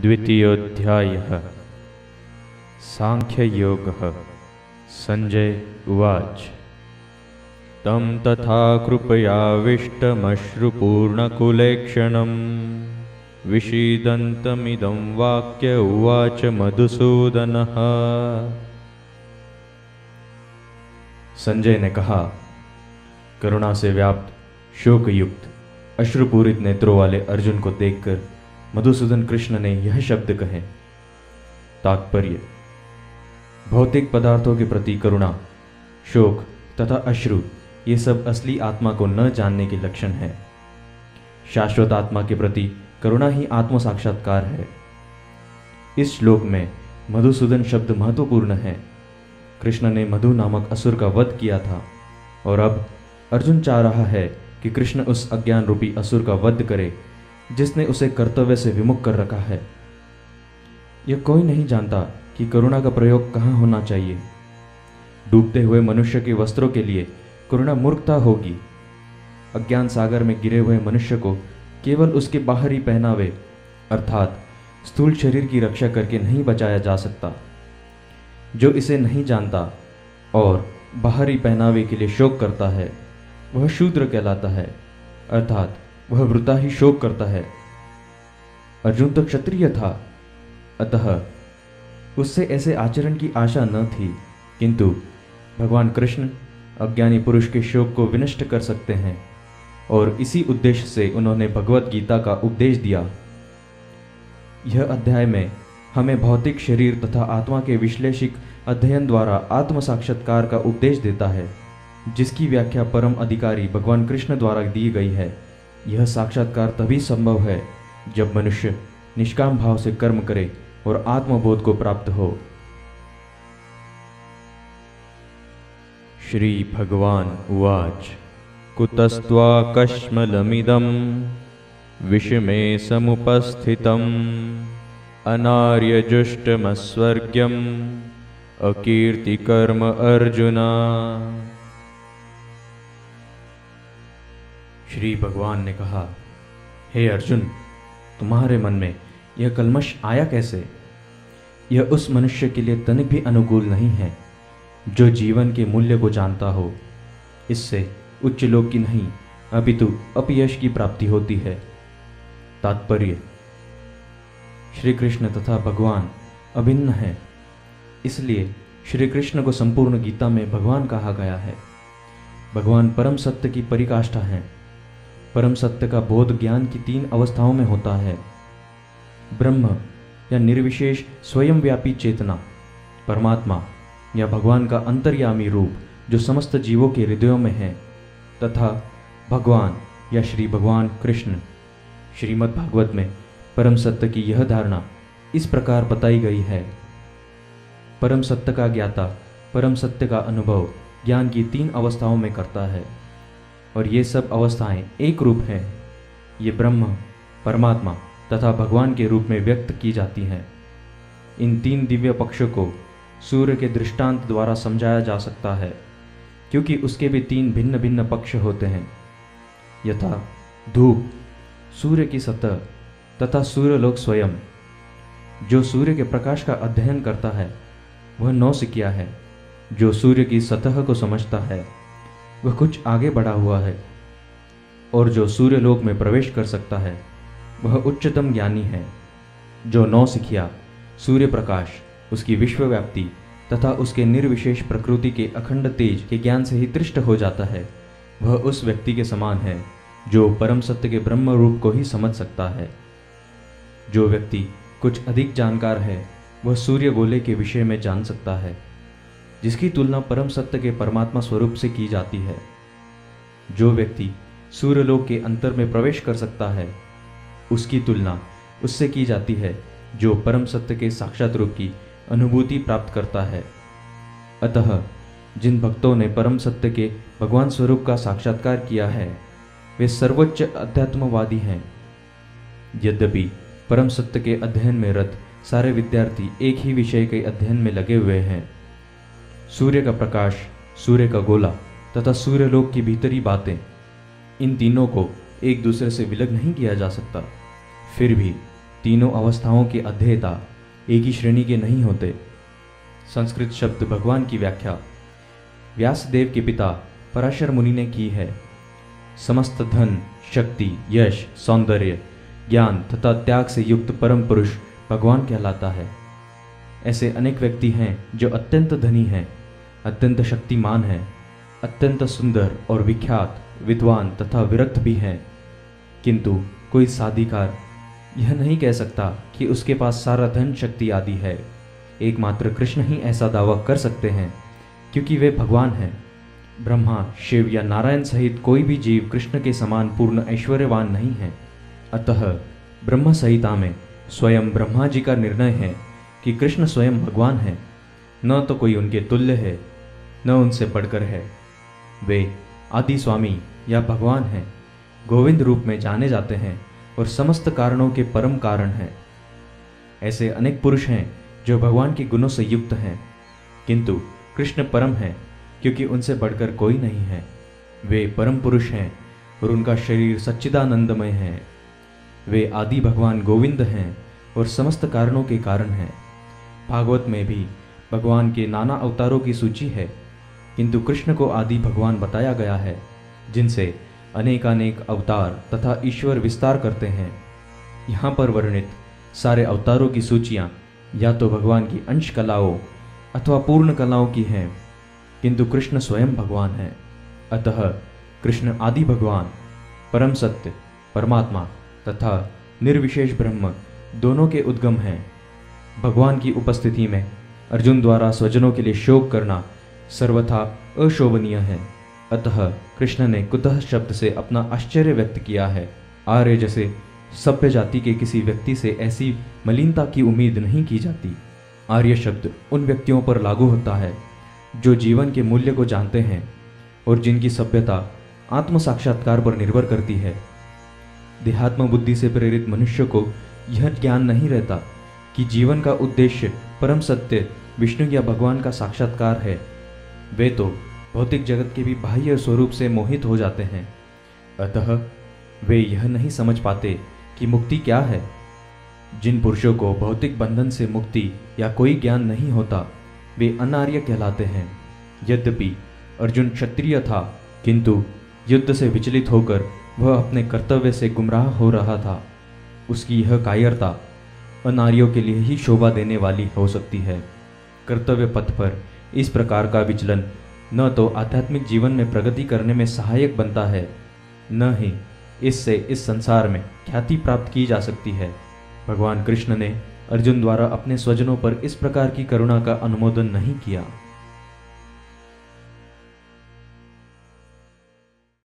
द्वितीयोऽध्यायः सांख्ययोगः। संजय उवाच। तं तथा कृपयाविष्टमश्रुपूर्णकुलेक्षणं विषीदन्तमिदं वाक्य उवाच मधुसूदनः। संजय ने कहा, करुणा से व्याप्त शोकयुक्त अश्रुपूरित नेत्रों वाले अर्जुन को देखकर मधुसूदन कृष्ण ने यह शब्द कहे। तात्पर्य: भौतिक पदार्थों के प्रति करुणा, शोक तथा अश्रु ये सब असली आत्मा को न जानने के लक्षण हैं। शाश्वत आत्मा के प्रति करुणा ही आत्म साक्षात्कार है। इस श्लोक में मधुसूदन शब्द महत्वपूर्ण है। कृष्ण ने मधु नामक असुर का वध किया था और अब अर्जुन चाह रहा है कि कृष्ण उस अज्ञान रूपी असुर का वध करे जिसने उसे कर्तव्य से विमुख कर रखा है। यह कोई नहीं जानता कि करुणा का प्रयोग कहाँ होना चाहिए। डूबते हुए मनुष्य के वस्त्रों के लिए करुणा मूर्खता होगी। अज्ञान सागर में गिरे हुए मनुष्य को केवल उसके बाहरी पहनावे अर्थात स्थूल शरीर की रक्षा करके नहीं बचाया जा सकता। जो इसे नहीं जानता और बाहरी पहनावे के लिए शोक करता है वह शूद्र कहलाता है, अर्थात वह वृथा ही शोक करता है। अर्जुन तो क्षत्रिय था, अतः उससे ऐसे आचरण की आशा न थी, किंतु भगवान कृष्ण अज्ञानी पुरुष के शोक को विनष्ट कर सकते हैं और इसी उद्देश्य से उन्होंने भगवत गीता का उपदेश दिया। यह अध्याय में हमें भौतिक शरीर तथा आत्मा के विश्लेषिक अध्ययन द्वारा आत्म साक्षात्कार का उपदेश देता है, जिसकी व्याख्या परम अधिकारी भगवान कृष्ण द्वारा दी गई है। यह साक्षात्कार तभी संभव है जब मनुष्य निष्काम भाव से कर्म करे और आत्मबोध को प्राप्त हो। श्री भगवान उवाच। कुतस्त्वाकश्मलमिदं विषमे समुपस्थितम् अनार्यजुष्टमस्वर्ग्यम् अकीर्तिकर्म अर्जुना। श्री भगवान ने कहा, हे अर्जुन, तुम्हारे मन में यह कल्मश आया कैसे? यह उस मनुष्य के लिए तनिक भी अनुकूल नहीं है जो जीवन के मूल्य को जानता हो। इससे उच्च लोक की नहीं अपितु अपयश की प्राप्ति होती है। तात्पर्य: श्री कृष्ण तथा भगवान अभिन्न हैं, इसलिए श्री कृष्ण को संपूर्ण गीता में भगवान कहा गया है। भगवान परम सत्य की परिकाष्ठा हैं। परम सत्य का बोध ज्ञान की 3 अवस्थाओं में होता है: ब्रह्म या निर्विशेष स्वयं व्यापी चेतना, परमात्मा या भगवान का अंतर्यामी रूप जो समस्त जीवों के हृदयों में है, तथा भगवान या श्री भगवान कृष्ण। श्रीमद् भागवत में परम सत्य की यह धारणा इस प्रकार बताई गई है: परम सत्य का ज्ञाता परम सत्य का अनुभव ज्ञान की 3 अवस्थाओं में करता है और ये सब अवस्थाएं एक रूप हैं। ये ब्रह्म, परमात्मा तथा भगवान के रूप में व्यक्त की जाती हैं। इन 3 दिव्य पक्षों को सूर्य के दृष्टांत द्वारा समझाया जा सकता है, क्योंकि उसके भी 3 भिन्न भिन्न पक्ष होते हैं, यथा धूप, सूर्य की सतह तथा सूर्यलोक स्वयं। जो सूर्य के प्रकाश का अध्ययन करता है वह नौसिखिया है। जो सूर्य की सतह को समझता है वह कुछ आगे बढ़ा हुआ है, और जो सूर्यलोक में प्रवेश कर सकता है वह उच्चतम ज्ञानी है। जो नौसिखिया सूर्य प्रकाश, उसकी विश्वव्याप्ति तथा उसके निर्विशेष प्रकृति के अखंड तेज के ज्ञान से ही तृष्ट हो जाता है, वह उस व्यक्ति के समान है जो परम सत्य के ब्रह्म रूप को ही समझ सकता है। जो व्यक्ति कुछ अधिक जानकार है वह सूर्य गोले के विषय में जान सकता है, जिसकी तुलना परम सत्य के परमात्मा स्वरूप से की जाती है। जो व्यक्ति सूर्यलोक के अंतर में प्रवेश कर सकता है उसकी तुलना उससे की जाती है जो परम सत्य के साक्षात रूप की अनुभूति प्राप्त करता है। अतः जिन भक्तों ने परम सत्य के भगवान स्वरूप का साक्षात्कार किया है वे सर्वोच्च अध्यात्मवादी हैं। यद्यपि परम सत्य के अध्ययन में रत सारे विद्यार्थी एक ही विषय के अध्ययन में लगे हुए हैं। सूर्य का प्रकाश, सूर्य का गोला तथा सूर्यलोक की भीतरी बातें, इन तीनों को एक दूसरे से विलग नहीं किया जा सकता। फिर भी तीनों अवस्थाओं के अध्येता एक ही श्रेणी के नहीं होते। संस्कृत शब्द भगवान की व्याख्या व्यासदेव के पिता पराशर मुनि ने की है। समस्त धन, शक्ति, यश, सौंदर्य, ज्ञान तथा त्याग से युक्त परम पुरुष भगवान कहलाता है। ऐसे अनेक व्यक्ति हैं जो अत्यंत धनी हैं, अत्यंत शक्तिमान हैं, अत्यंत सुंदर और विख्यात, विद्वान तथा विरक्त भी हैं, किंतु कोई साधिकार यह नहीं कह सकता कि उसके पास सारा धन, शक्ति आदि है। एकमात्र कृष्ण ही ऐसा दावा कर सकते हैं, क्योंकि वे भगवान हैं। ब्रह्मा, शिव या नारायण सहित कोई भी जीव कृष्ण के समान पूर्ण ऐश्वर्यवान नहीं है। अतः ब्रह्म संहिता में स्वयं ब्रह्मा जी का निर्णय है कि कृष्ण स्वयं भगवान हैं, न तो कोई उनके तुल्य है, न उनसे बढ़कर है। वे आदि स्वामी या भगवान हैं, गोविंद रूप में जाने जाते हैं और समस्त कारणों के परम कारण हैं। ऐसे अनेक पुरुष हैं जो भगवान के गुणों से युक्त हैं, किंतु कृष्ण परम हैं, क्योंकि उनसे बढ़कर कोई नहीं है। वे परम पुरुष हैं और उनका शरीर सच्चिदानंदमय है। वे आदि भगवान गोविंद हैं और समस्त कारणों के कारण हैं। भागवत में भी भगवान के नाना अवतारों की सूची है, किंतु कृष्ण को आदि भगवान बताया गया है, जिनसे अनेकानेक अवतार तथा ईश्वर विस्तार करते हैं। यहाँ पर वर्णित सारे अवतारों की सूचियाँ या तो भगवान की अंश कलाओं अथवा पूर्ण कलाओं की हैं, किंतु कृष्ण स्वयं भगवान हैं। अतः कृष्ण आदि भगवान, परम सत्य, परमात्मा तथा निर्विशेष ब्रह्म दोनों के उद्गम हैं। भगवान की उपस्थिति में अर्जुन द्वारा स्वजनों के लिए शोक करना सर्वथा अशोभनीय है। अतः कृष्ण ने कुतः शब्द से अपना आश्चर्य व्यक्त किया है। आर्य जैसे सभ्य जाति के किसी व्यक्ति से ऐसी मलिनता की उम्मीद नहीं की जाती। आर्य शब्द उन व्यक्तियों पर लागू होता है जो जीवन के मूल्य को जानते हैं और जिनकी सभ्यता आत्म साक्षात्कार पर निर्भर करती है। देहात्म बुद्धि से प्रेरित मनुष्य को यह ज्ञान नहीं रहता कि जीवन का उद्देश्य परम सत्य विष्णु या भगवान का साक्षात्कार है। वे तो भौतिक जगत के भी बाह्य स्वरूप से मोहित हो जाते हैं। अतः वे यह नहीं समझ पाते कि मुक्ति क्या है। जिन पुरुषों को भौतिक बंधन से मुक्ति या कोई ज्ञान नहीं होता, वे अनार्य कहलाते हैं। यद्यपि अर्जुन क्षत्रिय था, किंतु युद्ध से विचलित होकर वह अपने कर्तव्य से गुमराह हो रहा था। उसकी यह कायरता अनार्यों के लिए ही शोभा देने वाली हो सकती है। कर्तव्य पथ पर इस प्रकार का विचलन न तो आध्यात्मिक जीवन में प्रगति करने में सहायक बनता है, न ही इससे इस संसार में ख्याति प्राप्त की जा सकती है। भगवान कृष्ण ने अर्जुन द्वारा अपने स्वजनों पर इस प्रकार की करुणा का अनुमोदन नहीं किया।